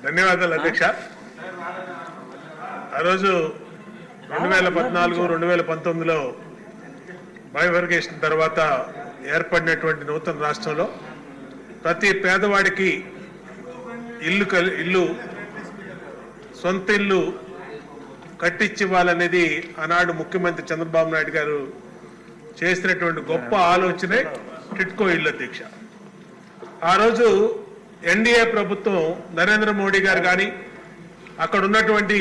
ధన్యవాదాలు అధ్యక్ష. ఆ రోజు 2014-2019లో బైఫర్కేషన్ తర్వాత ఏర్పడినటువంటి నూతన రాష్ట్రంలో ప్రతి పేదవాడికి ఇల్లు సొంత ఇల్లు కట్టించివ్వాలనేది ఆనాడు ముఖ్యమంత్రి చంద్రబాబు నాయుడు గారు చేసినటువంటి గొప్ప ఆలోచనే టిట్కో ఇల్లు అధ్యక్ష. ఆ రోజు ఎన్డీఏ ప్రభుత్వం నరేంద్ర మోడీ గారు కానీ అక్కడ ఉన్నటువంటి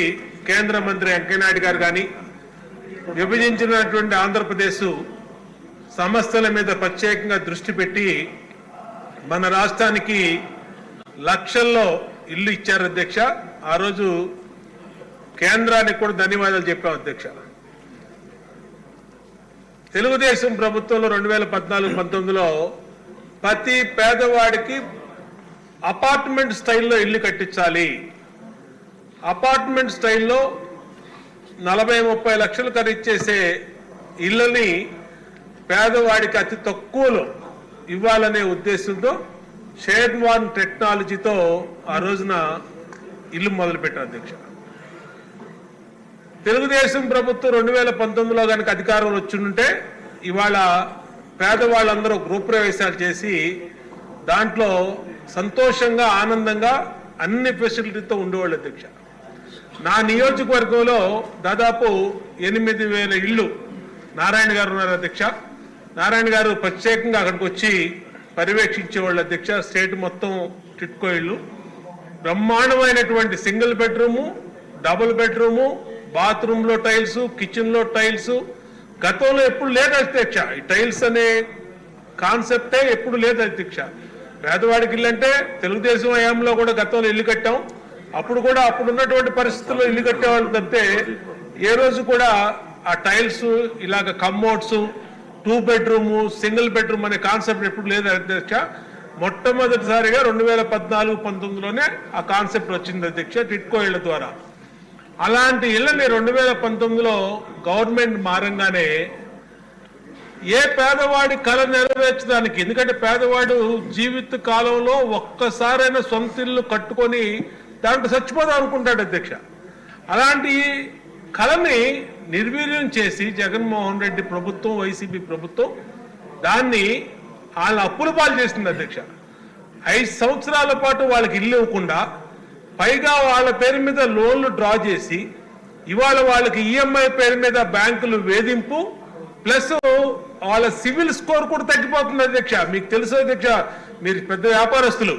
కేంద్ర మంత్రి వెంకయ్యనాయుడు గారు కానీ విభజించినటువంటి ఆంధ్రప్రదేశ్ సమస్యల మీద ప్రత్యేకంగా దృష్టి పెట్టి మన రాష్ట్రానికి లక్షల్లో ఇల్లు ఇచ్చారు అధ్యక్ష. ఆ రోజు కేంద్రానికి కూడా ధన్యవాదాలు చెప్పాం అధ్యక్ష. తెలుగుదేశం ప్రభుత్వంలో 2014-19లో ప్రతి పేదవాడికి అపార్ట్మెంట్ స్టైల్లో ఇల్లు కట్టించాలి, అపార్ట్మెంట్ స్టైల్లో 40-30 లక్షలు ఖరీచేసే ఇళ్ళని పేదవాడికి అతి తక్కువలో ఇవ్వాలనే ఉద్దేశంతో షేర్వాన్ టెక్నాలజీతో ఆ రోజున ఇల్లు మొదలుపెట్టారు అధ్యక్ష. తెలుగుదేశం ప్రభుత్వం 2019లో కనుక అధికారంలో వచ్చింటే ఇవాళ పేదవాళ్ళందరూ గృహప్రవేశాలు చేసి దాంట్లో సంతోషంగా ఆనందంగా అన్ని ఫెసిలిటీతో ఉండేవాళ్ళు అధ్యక్ష. నా నియోజకవర్గంలో దాదాపు 8,000 ఇళ్ళు నారాయణ గారు ఉన్నారు అధ్యక్ష. నారాయణ గారు ప్రత్యేకంగా అక్కడికి వచ్చి పర్యవేక్షించేవాళ్ళు అధ్యక్ష. స్టేట్ మొత్తం టిట్కో ఇళ్ళు బ్రహ్మాండమైనటువంటి సింగిల్ బెడ్రూము, డబుల్ బెడ్రూము, బాత్రూంలో టైల్స్, కిచెన్లో టైల్స్ గతంలో ఎప్పుడు లేదు అధ్యక్ష. ఈ టైల్స్ అనే కాన్సెప్టే ఎప్పుడు లేదు అధ్యక్ష. పేదవాడికి ఇల్లు అంటే తెలుగుదేశం హయాంలో కూడా గతంలో ఇల్లు కట్టాం. అప్పుడు కూడా అప్పుడు ఉన్నటువంటి పరిస్థితుల్లో ఇల్లు కట్టేవాళ్ళు తప్పితే ఏ రోజు కూడా ఆ టైల్స్ ఇలాగ కమ్మోడ్స్, 2 బెడ్రూమ్, సింగిల్ బెడ్రూమ్ అనే కాన్సెప్ట్ ఎప్పుడు లేదు అధ్యక్ష. మొట్టమొదటిసారిగా 2014-19లోనే ఆ కాన్సెప్ట్ వచ్చింది అధ్యక్ష టిట్కో ఇళ్ల ద్వారా. అలాంటి ఇళ్ళని 2019లో గవర్నమెంట్ మారంగానే ఏ పేదవాడి కళ నెరవేర్చడానికి, ఎందుకంటే పేదవాడు జీవిత కాలంలో ఒక్కసారైనా సొంత ఇల్లు కట్టుకొని దాంట్లో చచ్చిపోదాం అనుకుంటాడు అధ్యక్ష. అలాంటి కళని నిర్వీర్యం చేసి జగన్మోహన్ రెడ్డి ప్రభుత్వం, వైసీపీ ప్రభుత్వం దాన్ని వాళ్ళ అప్పుల పాలు చేసింది అధ్యక్ష. 5 సంవత్సరాల పాటు వాళ్ళకి ఇల్లు ఇవ్వకుండా పైగా వాళ్ళ పేరు మీద లోన్లు డ్రా చేసి ఇవాళ వాళ్ళకి ఈఎంఐ పేరు మీద బ్యాంకులు వేధింపు, ప్లస్ వాళ్ళ సివిల్ స్కోర్ కూడా తగ్గిపోతుంది అధ్యక్ష. మీకు తెలుసు అధ్యక్ష, మీరు పెద్ద వ్యాపారస్తులు,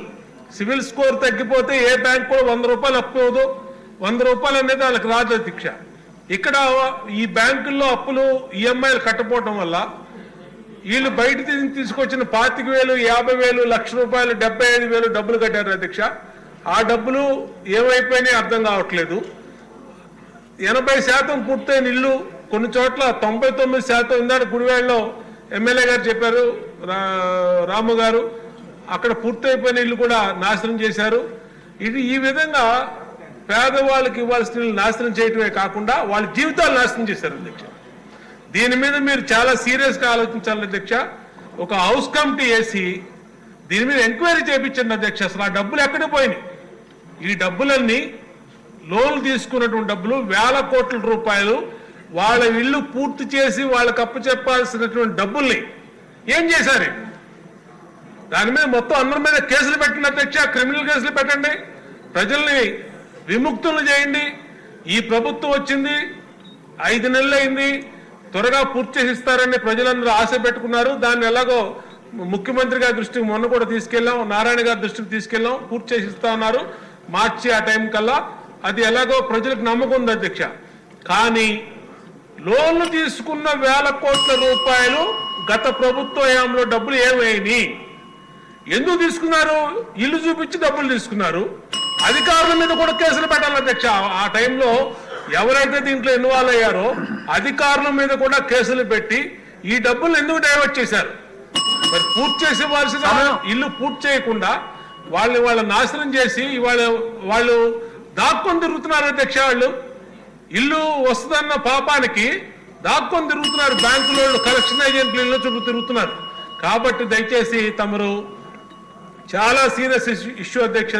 సివిల్ స్కోర్ తగ్గిపోతే ఏ బ్యాంక్ కూడా 100 రూపాయలు అప్పు ఇవ్వదు. 100 రూపాయలు అనేది వాళ్ళకి రాదు అధ్యక్ష. ఇక్కడ ఈ బ్యాంకుల్లో అప్పులు ఈఎంఐలు కట్టపోవటం వల్ల వీళ్ళు బయట తీసుకొచ్చిన 25,000, 50,000, లక్ష రూపాయలు, 75,000 డబ్బులు కట్టారు అధ్యక్ష. ఆ డబ్బులు ఏమైపోయినాయి అర్థం కావట్లేదు. 80% పూర్తయిన ఇల్లు, కొన్ని చోట్ల 99% ఉందని గుడివాడలో ఎమ్మెల్యే గారు చెప్పారు, రాము గారు. అక్కడ పూర్తయిపోయిన ఇల్లు కూడా నాశనం చేశారు. ఇది ఈ విధంగా పేదవాళ్ళకి ఇవ్వాల్సిన ఇల్లు నాశనం చేయటమే కాకుండా వాళ్ళ జీవితాలు నాశనం చేశారు అధ్యక్ష. దీని మీద మీరు చాలా సీరియస్గా ఆలోచించాలి అధ్యక్ష. ఒక హౌస్ కమిటీ వేసి దీని మీద ఎంక్వైరీ చేయించండి అధ్యక్ష. అసలు ఆ డబ్బులు ఎక్కడికి పోయినాయి? ఈ డబ్బులన్నీ లోన్లు తీసుకున్నటువంటి డబ్బులు, వేల కోట్ల రూపాయలు వాళ్ళ ఇల్లు పూర్తి చేసి వాళ్ళకి అప్పచెప్పాల్సినటువంటి డబ్బుల్ని ఏం చేశారు? దాని మీద మొత్తం అందరి మీద కేసులు పెట్టండి అధ్యక్ష, క్రిమినల్ కేసులు పెట్టండి, ప్రజల్ని విముక్తులు చేయండి. ఈ ప్రభుత్వం వచ్చింది 5 నెలలు అయింది, త్వరగా పూర్తి చేసిస్తారని ప్రజలందరూ ఆశ పెట్టుకున్నారు. దాన్ని ఎలాగో ముఖ్యమంత్రి గారి దృష్టికి మొన్న కూడా తీసుకెళ్ళాం, నారాయణ గారి దృష్టికి తీసుకెళ్ళాం, పూర్తి చేసి ఇస్తా ఉన్నారు మార్చి ఆ టైం కల్లా. అది ఎలాగో ప్రజలకు నమ్మకం ఉంది అధ్యక్ష. కానీ లోన్లు తీసుకున్న వేల కోట్ల రూపాయలు గత ప్రభుత్వ హయాంలో డబ్బులు ఏమైనాయి? ఎందుకు తీసుకున్నారు? ఇల్లు చూపించి డబ్బులు తీసుకున్నారు. అధికారుల మీద కూడా కేసులు పెట్టాలి అధ్యక్ష. ఆ టైంలో ఎవరైతే దీంట్లో ఇన్వాల్వ్ అయ్యారో అధికారుల మీద కూడా కేసులు పెట్టి ఈ డబ్బులు ఎందుకు డైవర్ట్ చేశారు? మరి పూర్తి చేసేవాల్సిన ఇల్లు పూర్తి చేయకుండా వాళ్ళ నాశనం చేసి వాళ్ళు దాక్కొని తిరుగుతున్నారు అధ్యక్ష. వాళ్ళు ఇల్లు వస్తుందన్న పాపానికి దాక్కొని తిరుగుతున్నారు. బ్యాంకులో కలెక్షన్ ఏజెంట్లు ఇల్లు చుట్టూ తిరుగుతున్నారు. కాబట్టి దయచేసి తమరు చాలా సీరియస్ ఇష్యూ అధ్యక్ష.